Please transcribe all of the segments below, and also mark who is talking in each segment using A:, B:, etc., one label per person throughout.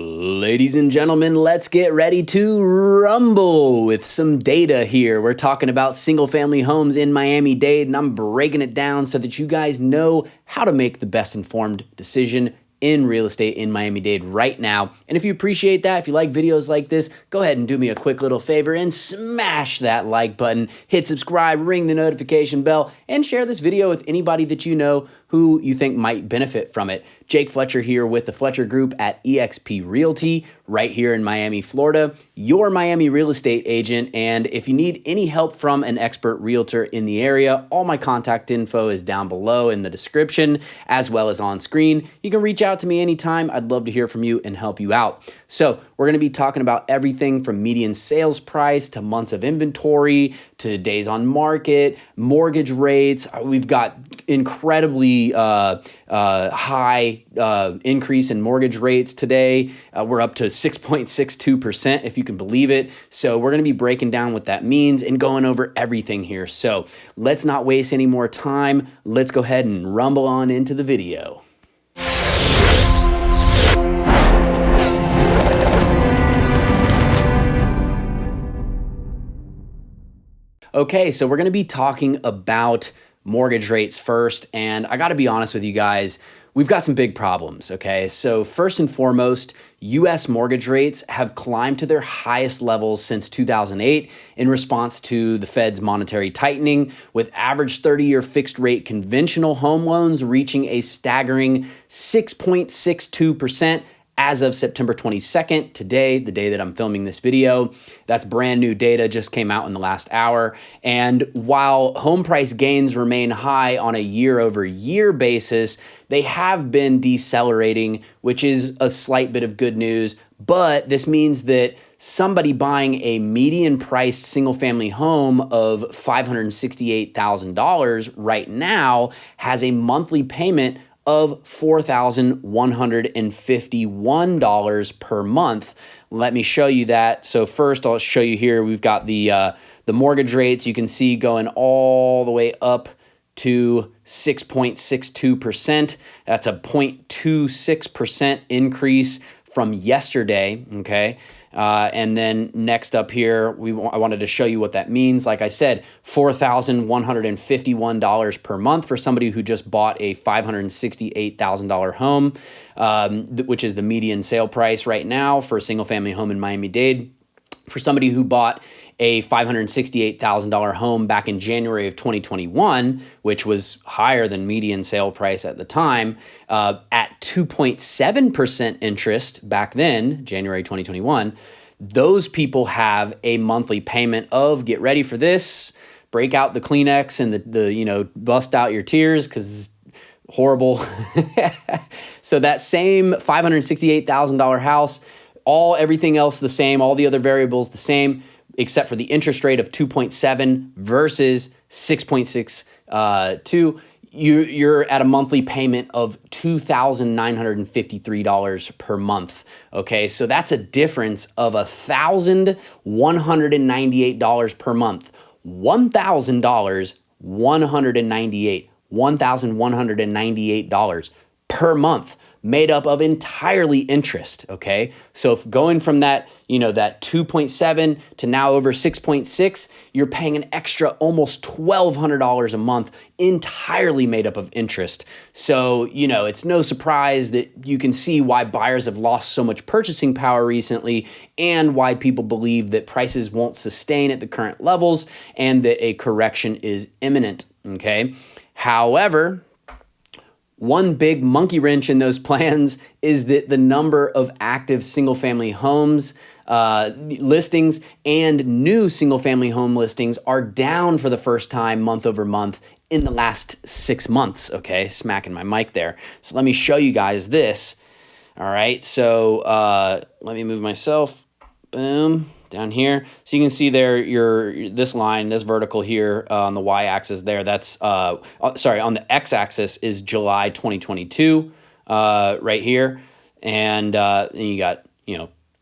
A: Ladies and gentlemen, let's get ready to rumble with some data here. We're talking about single-family homes in Miami-Dade, and I'm breaking it down so that you guys know how to make the best informed decision in real estate in Miami-Dade right now. And if you appreciate that, if you like videos like this, go ahead and do me a quick little favor and smash that like button, hit subscribe, ring the notification bell, and share this video with anybody that you know who you think might benefit from it. Jake Fletcher here with the Fletcher Group at eXp Realty right here in Miami, Florida, your Miami real estate agent. And if you need any help from an expert realtor in the area, all my contact info is down below in the description as well as on screen. You can reach out to me anytime. I'd love to hear from you and help you out. So we're going to be talking about everything from median sales price to months of inventory to days on market, mortgage rates. We've got incredibly high increase in mortgage rates today. We're up to 6.62%, if you can believe it. So we're going to be breaking down what that means and going over everything here. So let's not waste any more time. Let's go ahead and rumble on into the video. Okay, so we're going to be talking about mortgage rates first, and I got to be honest with you guys, we've got some big problems, okay? So first and foremost, U.S. mortgage rates have climbed to their highest levels since 2008 in response to the Fed's monetary tightening, with average 30-year fixed rate conventional home loans reaching a staggering 6.62% as of September 22nd, today, the day that I'm filming this video. That's brand new data, just came out in the last hour. And while home price gains remain high on a year-over-year basis, they have been decelerating, which is a slight bit of good news. But this means that somebody buying a median priced single-family home of $568,000 right now has a monthly payment of $4,151 per month. Let me show you that. So first, I'll show you here. We've got the mortgage rates. You can see going all the way up to 6.62%. That's a 0.26% increase from yesterday. Okay. And then next up here, I wanted to show you what that means. Like I said, $4,151 per month for somebody who just bought a $568,000 home, which is the median sale price right now for a single family home in Miami-Dade. For somebody who bought a $568,000 home back in January of 2021, which was higher than median sale price at the time, at 2.7% interest back then, January 2021, those people have a monthly payment of, get ready for this, break out the Kleenex and the bust out your tears because it's horrible. So that same $568,000 house, everything else the same, all the other variables the same, except for the interest rate of 2.7 versus 6.62, you're at a monthly payment of $2,953 per month. Okay, so that's a difference of $1,198 per month. $1,198 per month, made up of entirely interest, okay? So if going from that, that 2.7 to now over 6.6, you're paying an extra almost $1,200 a month, entirely made up of interest. So, it's no surprise that you can see why buyers have lost so much purchasing power recently and why people believe that prices won't sustain at the current levels and that a correction is imminent, okay? However, one big monkey wrench in those plans is that the number of active single-family homes listings and new single-family home listings are down for the first time month over month in the last 6 months, okay? Smacking my mic there. So let me show you guys this. All right, so let me move myself. Boom. Down here. So you can see there this line, this vertical here on the y-axis there, that's, on the x-axis is July 2022 right here. And you got,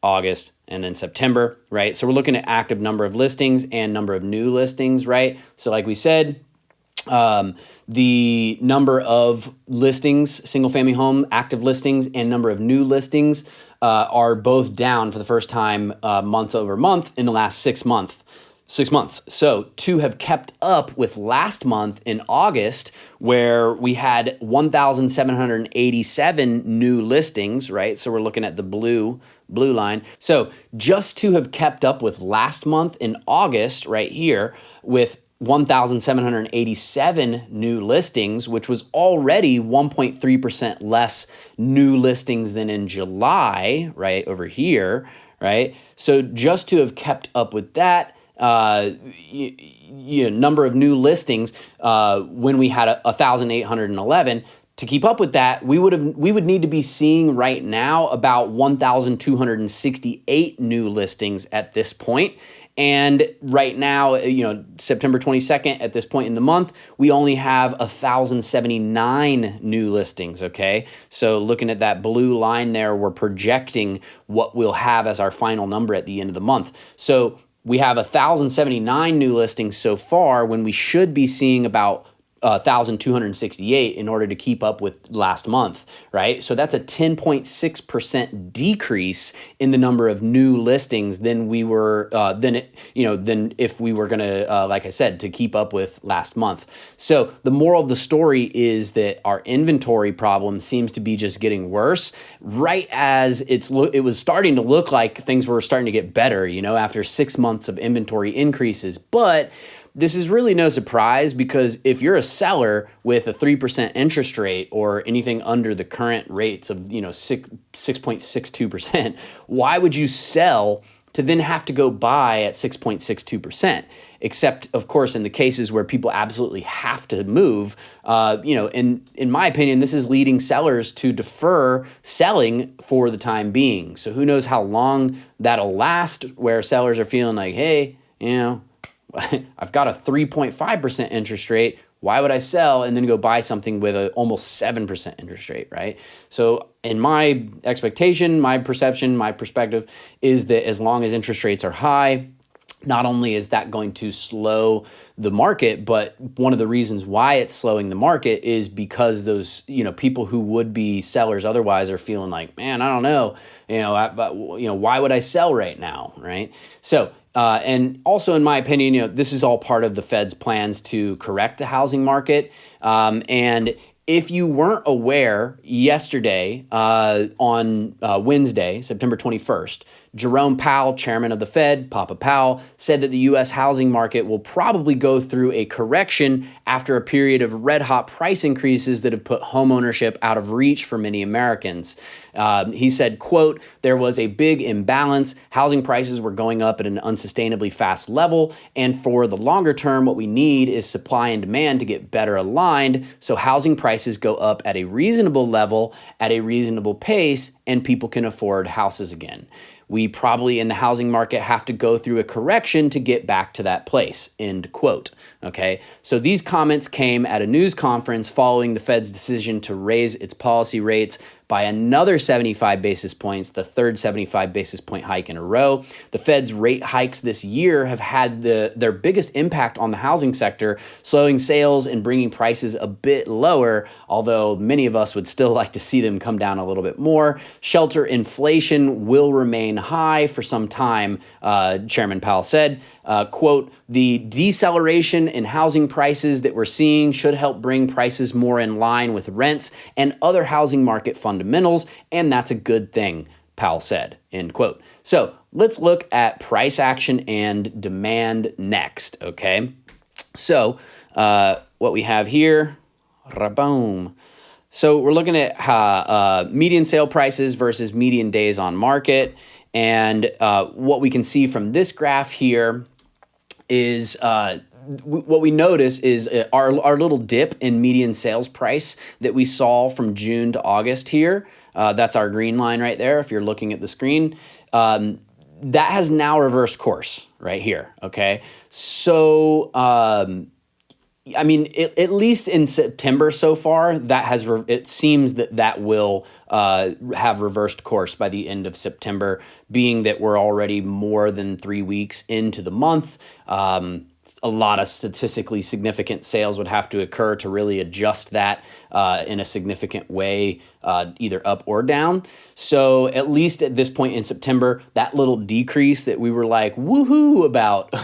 A: August and then September, right? So we're looking at active number of listings and number of new listings, right? So like we said, the number of listings, single family home active listings and number of new listings are both down for the first time month over month in the last 6 months. So to have kept up with last month in August, where we had 1,787 new listings, right? So we're looking at the blue line. So just to have kept up with last month in August right here with 1,787 new listings, which was already 1.3% less new listings than in July, right over here, right? So just to have kept up with that, number of new listings when we had 1,811. To keep up with that, we would need to be seeing right now about 1,268 new listings at this point. And right now, September 22nd, at this point in the month, we only have 1,079 new listings, okay? So looking at that blue line there, we're projecting what we'll have as our final number at the end of the month. So we have 1,079 new listings so far when we should be seeing about 1,268 in order to keep up with last month, right? So that's a 10.6% decrease in the number of new listings than we were, than if we were going to, like I said, to keep up with last month. So the moral of the story is that our inventory problem seems to be just getting worse, right as it was starting to look like things were starting to get better, after 6 months of inventory increases. But this is really no surprise, because if you're a seller with a 3% interest rate or anything under the current rates of 6.62%, why would you sell to then have to go buy at 6.62%? Except, of course, in the cases where people absolutely have to move. In my opinion, this is leading sellers to defer selling for the time being. So who knows how long that'll last, where sellers are feeling like, hey, I've got a 3.5% interest rate. Why would I sell and then go buy something with an almost 7% interest rate, right? So in my expectation, my perception, my perspective is that as long as interest rates are high, not only is that going to slow the market, but one of the reasons why it's slowing the market is because those, people who would be sellers otherwise are feeling like, man, I don't know, why would I sell right now, right? So, and also, in my opinion, this is all part of the Fed's plans to correct the housing market. And if you weren't aware, yesterday on Wednesday, September 21st, Jerome Powell, chairman of the Fed, Papa Powell, said that the U.S. housing market will probably go through a correction after a period of red-hot price increases that have put homeownership out of reach for many Americans. He said, quote, "There was a big imbalance. Housing prices were going up at an unsustainably fast level. And for the longer term, what we need is supply and demand to get better aligned so housing prices go up at a reasonable level, at a reasonable pace, and people can afford houses again. We probably in the housing market have to go through a correction to get back to that place," end quote. Okay, so these comments came at a news conference following the Fed's decision to raise its policy rates by another 75 basis points, the third 75 basis point hike in a row. The Fed's rate hikes this year have had their biggest impact on the housing sector, slowing sales and bringing prices a bit lower, although many of us would still like to see them come down a little bit more. Shelter inflation will remain high for some time, Chairman Powell said. Quote, "The deceleration in housing prices that we're seeing should help bring prices more in line with rents and other housing market fundamentals, and that's a good thing," Powell said, end quote. So let's look at price action and demand next, okay? So what we have here, raboom. So we're looking at median sale prices versus median days on market. And what we can see from this graph here is what we notice is our little dip in median sales price that we saw from June to August here. That's our green line right there, if you're looking at the screen. That has now reversed course right here, okay? So, at least in September so far, that has it seems that will have reversed course by the end of September, being that we're already more than 3 weeks into the month. A lot of statistically significant sales would have to occur to really adjust that in a significant way, either up or down. So at least at this point in September, that little decrease that we were like woohoo about,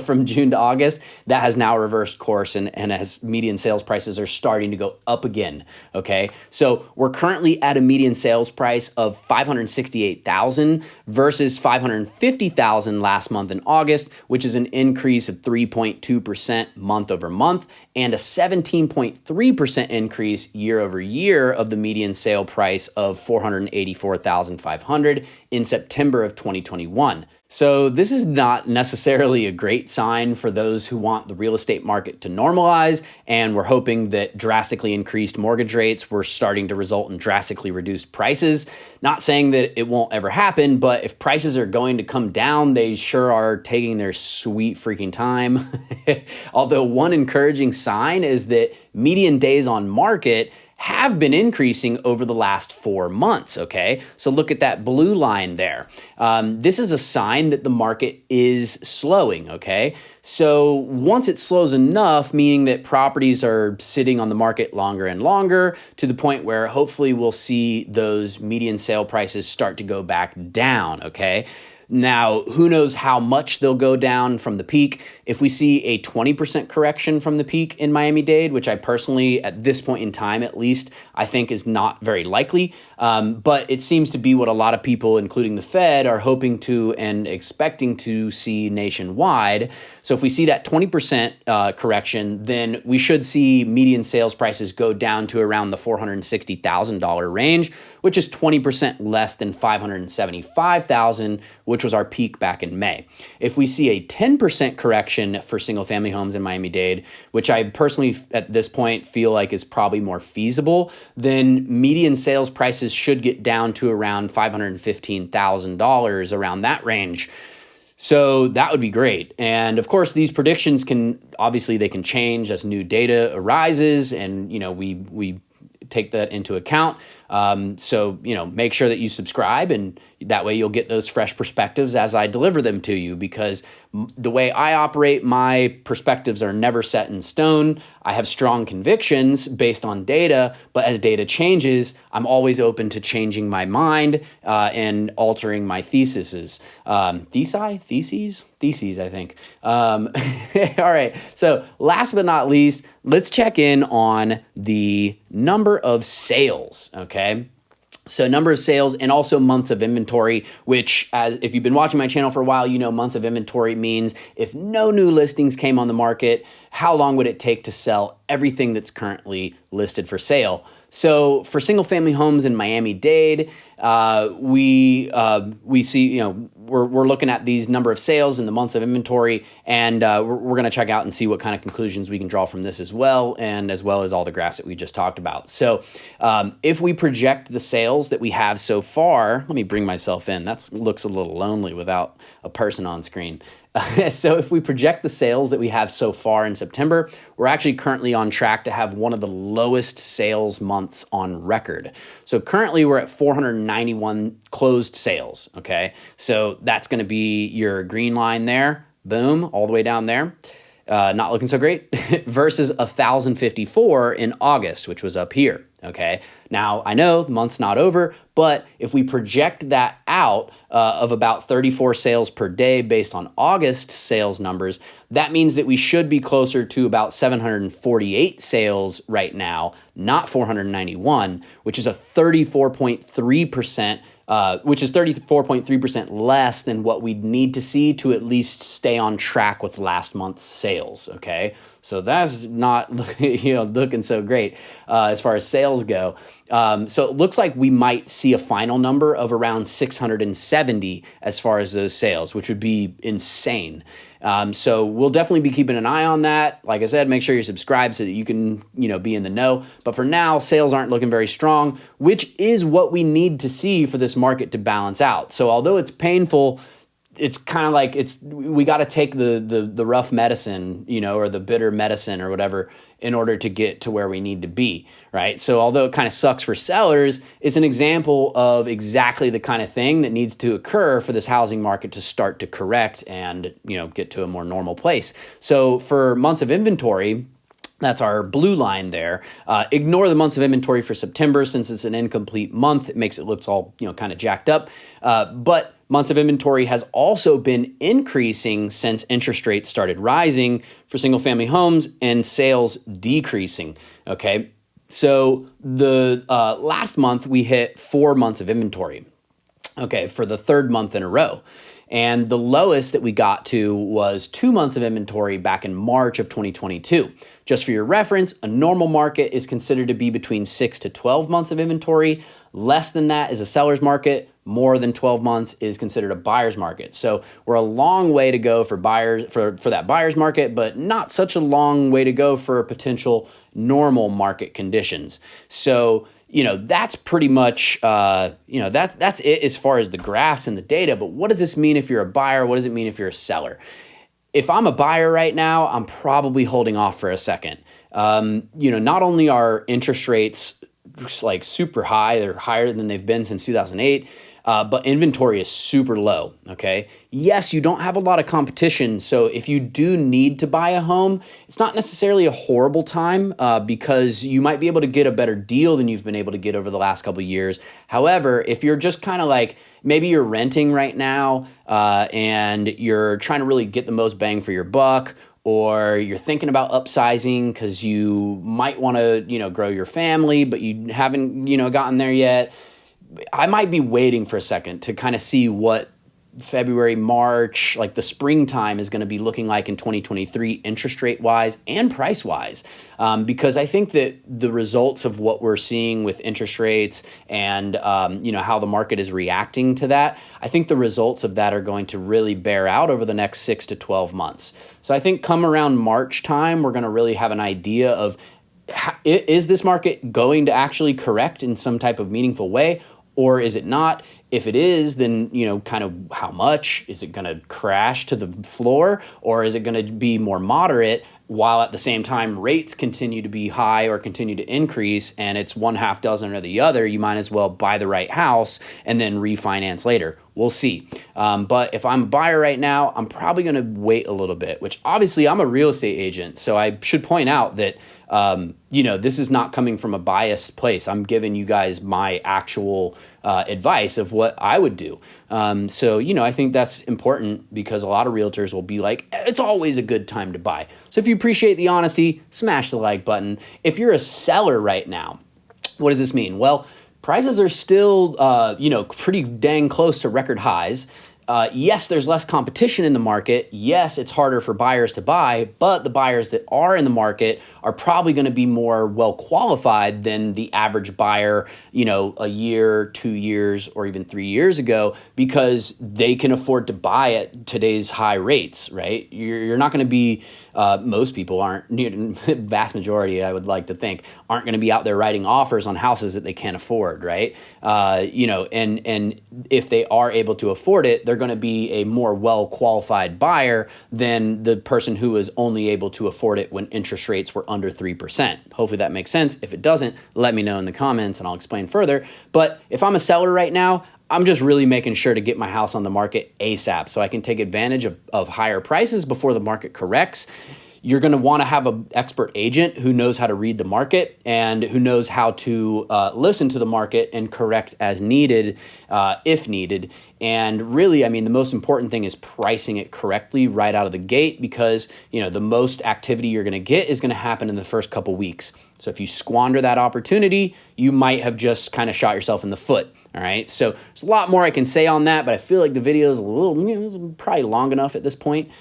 A: from June to August, that has now reversed course, and as median sales prices are starting to go up again. Okay, so we're currently at a median sales price of $568,000 versus $550,000 last month in August, which is an increase of 3.2% month over month and a 17.3% increase year over year of the median sale price of $484,500 in September of 2021. So this is not necessarily a great sign for those who want the real estate market to normalize, and we're hoping that drastically increased mortgage rates were starting to result in drastically reduced prices. Not saying that it won't ever happen, but if prices are going to come down, they sure are taking their sweet freaking time. Although one encouraging sign is that median days on market have been increasing over the last 4 months, okay? So look at that blue line there. This is a sign that the market is slowing, okay? So once it slows enough, meaning that properties are sitting on the market longer and longer, to the point where hopefully we'll see those median sale prices start to go back down, okay? Now, who knows how much they'll go down from the peak. If we see a 20% correction from the peak in Miami-Dade, which I personally, at this point in time at least, I think is not very likely, but it seems to be what a lot of people, including the Fed, are hoping to and expecting to see nationwide. So if we see that 20% correction, then we should see median sales prices go down to around the $460,000 range, which is 20% less than $575,000, which was our peak back in May. If we see a 10% correction for single family homes in Miami-Dade, which I personally at this point feel like is probably more feasible, then median sales prices should get down to around $515,000, around that range. So that would be great. And of course, these predictions they can change as new data arises, and we take that into account. So make sure that you subscribe, and that way you'll get those fresh perspectives as I deliver them to you, because the way I operate, my perspectives are never set in stone. I have strong convictions based on data, but as data changes, I'm always open to changing my mind and altering my theses, I think. All right. So last but not least, let's check in on the number of sales, okay? So number of sales and also months of inventory, which if you've been watching my channel for a while, months of inventory means if no new listings came on the market, how long would it take to sell everything that's currently listed for sale? So for single family homes in Miami-Dade, we see, we're looking at these number of sales and the months of inventory, and we're going to check out and see what kind of conclusions we can draw from this as well, and as well as all the graphs that we just talked about. So if we project the sales that we have so far, let me bring myself in. That looks a little lonely without a person on screen. So if we project the sales that we have so far in September, we're actually currently on track to have one of the lowest sales months on record. So currently we're at 491 closed sales, okay? So that's gonna be your green line there, boom, all the way down there. Not looking so great, versus 1,054 in August, which was up here, okay? Now, I know the month's not over, but if we project that out of about 34 sales per day based on August sales numbers, that means that we should be closer to about 748 sales right now, not 491, which is a 34.3%, which is 34.3% less than what we'd need to see to at least stay on track with last month's sales, okay? So that's not looking so great as far as sales go. So it looks like we might see a final number of around 670 as far as those sales, which would be insane. So we'll definitely be keeping an eye on that. Like I said, make sure you're subscribed so that you can, be in the know. But for now, sales aren't looking very strong, which is what we need to see for this market to balance out. So although it's painful, it's kind of like we got to take the rough medicine, or the bitter medicine or whatever, in order to get to where we need to be, right? So although it kind of sucks for sellers, it's an example of exactly the kind of thing that needs to occur for this housing market to start to correct and, get to a more normal place. So for months of inventory, That's our blue line there. Ignore the months of inventory for September since it's an incomplete month. It makes it look all, kind of jacked up. But months of inventory has also been increasing since interest rates started rising for single family homes and sales decreasing. Okay. So the last month we hit 4 months of inventory. Okay. For the third month in a row. And the lowest that we got to was 2 months of inventory back in March of 2022. Just for your reference, a normal market is considered to be between 6 to 12 months of inventory. Less than that is a seller's market. More than 12 months is considered a buyer's market. So we're a long way to go for buyers for that buyer's market, but not such a long way to go for potential normal market conditions. So that's pretty much, that's it as far as the graphs and the data. But what does this mean if you're a buyer? What does it mean if you're a seller? If I'm a buyer right now, I'm probably holding off for a second. Not only are interest rates like super high, they're higher than they've been since 2008. But inventory is super low, okay? Yes, you don't have a lot of competition, so if you do need to buy a home, it's not necessarily a horrible time because you might be able to get a better deal than you've been able to get over the last couple of years. However, if you're just kind of like, maybe you're renting right now and you're trying to really get the most bang for your buck, or you're thinking about upsizing because you might want to, grow your family, but you haven't, gotten there yet, I might be waiting for a second to kind of see what February, March, like the springtime is going to be looking like in 2023, interest rate wise and price wise. Because I think that the results of what we're seeing with interest rates and, how the market is reacting to that, I think the results of that are going to really bear out over the next 6 to 12 months. So I think come around March time, we're going to really have an idea of is this market going to actually correct in some type of meaningful way? Or is it not? If it is, then, kind of how much? Is it going to crash to the floor? Or is it going to be more moderate while at the same time rates continue to be high or continue to increase and it's one half dozen or the other? You might as well buy the right house and then refinance later. We'll see. But if I'm a buyer right now, I'm probably going to wait a little bit, which obviously I'm a real estate agent. So I should point out that, this is not coming from a biased place. I'm giving you guys my actual advice of what I would do. I think that's important because a lot of realtors will be like, it's always a good time to buy. So if you appreciate the honesty, smash the like button. If you're a seller right now, what does this mean? Well, prices are still, pretty dang close to record highs. Yes, there's less competition in the market. Yes, it's harder for buyers to buy, but the buyers that are in the market are probably going to be more well qualified than the average buyer, a year, 2 years, or even 3 years ago because they can afford to buy at today's high rates, right? You're not going to be, most people aren't, vast majority, I would like to think, aren't going to be out there writing offers on houses that they can't afford, right? And if they are able to afford it, they're going to be a more well-qualified buyer than the person who was only able to afford it when interest rates were under 3%. Hopefully that makes sense. If it doesn't, let me know in the comments and I'll explain further. But if I'm a seller right now, I'm just really making sure to get my house on the market ASAP so I can take advantage of higher prices before the market corrects. You're going to want to have an expert agent who knows how to read the market and who knows how to listen to the market and correct as needed, if needed. And really, the most important thing is pricing it correctly right out of the gate because, the most activity you're going to get is going to happen in the first couple weeks. So if you squander that opportunity, you might have just kind of shot yourself in the foot. All right. So there's a lot more I can say on that, but I feel like the video is a little, it's probably long enough at this point.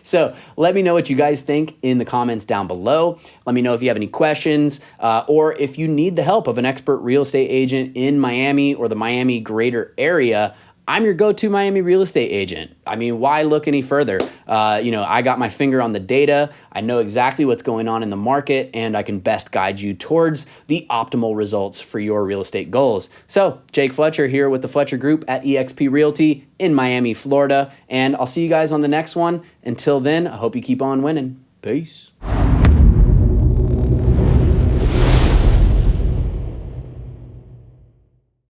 A: So let me know what you guys think in the comments down below. Let me know if you have any questions or if you need the help of an expert real estate agent in Miami or the Miami greater area. I'm your go-to Miami real estate agent. Why look any further? I got my finger on the data. I know exactly what's going on in the market, and I can best guide you towards the optimal results for your real estate goals. So, Jake Fletcher here with the Fletcher Group at eXp Realty in Miami, Florida, and I'll see you guys on the next one. Until then, I hope you keep on winning. Peace.